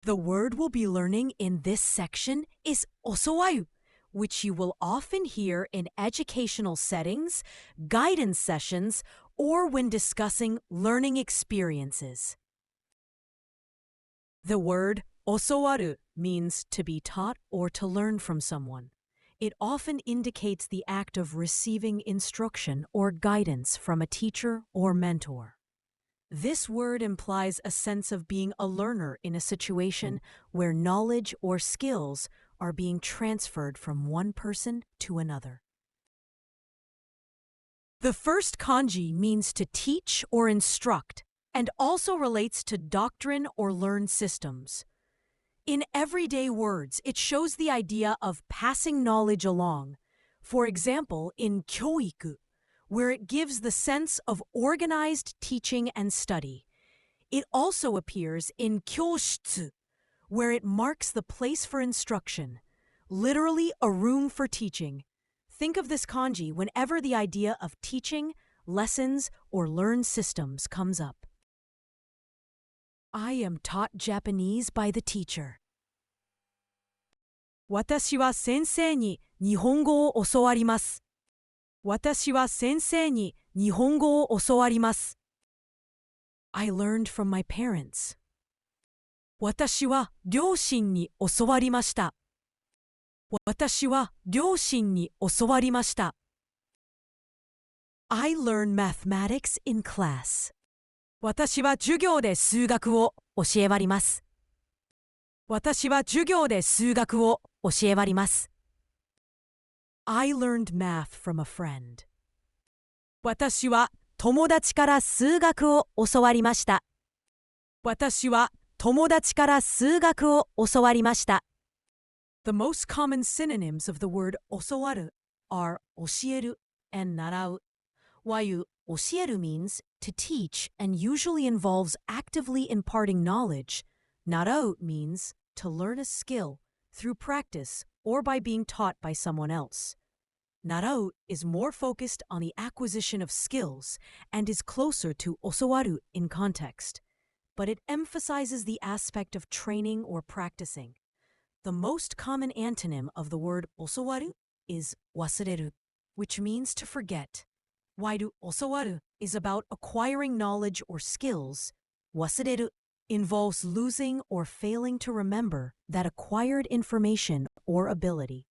The word we'll be learning in this section is osowaru, which you will often hear in educational settings, guidance sessions, or when discussing learning experiences. The word osowaru means to be taught or to learn from someone. It often indicates the act of receiving instruction or guidance from a teacher or mentor. This word implies a sense of being a learner in a situation where knowledge or skills are being transferred from one person to another. The first kanji means to teach or instruct and also relates to doctrine or learned systems. In everyday words, it shows the idea of passing knowledge along. For example, in kyoiku, where it gives the sense of organized teaching and study. It also appears in kyoshitsu, where it marks the place for instruction, literally a room for teaching. Think of this kanji whenever the idea of teaching, lessons, or learned systems comes up. I am taught Japanese by the teacher. 私は先生に日本語を教わります。私は先生に日本語を教わります。I learned from my parents. 私は両親に教わりました。私は両親に教わりました。I learned mathematics in class. 私は授業で数学を教えわります。私は授業で数学を教えわります。I learned math from a friend. 私は友達から数学を教わりました。私は友達から数学を教わりました。The most common synonyms of the word osowaru are 教える and 習う. While 教える means to teach and usually involves actively imparting knowledge, 習う means to learn a skill through practice or by being taught by someone else. 習う is more focused on the acquisition of skills and is closer to osowaru in context, but it emphasizes the aspect of training or practicing. The most common antonym of the word osowaru is wasureru, which means to forget. While osowaru is about acquiring knowledge or skills, wasureru involves losing or failing to remember that acquired information or ability.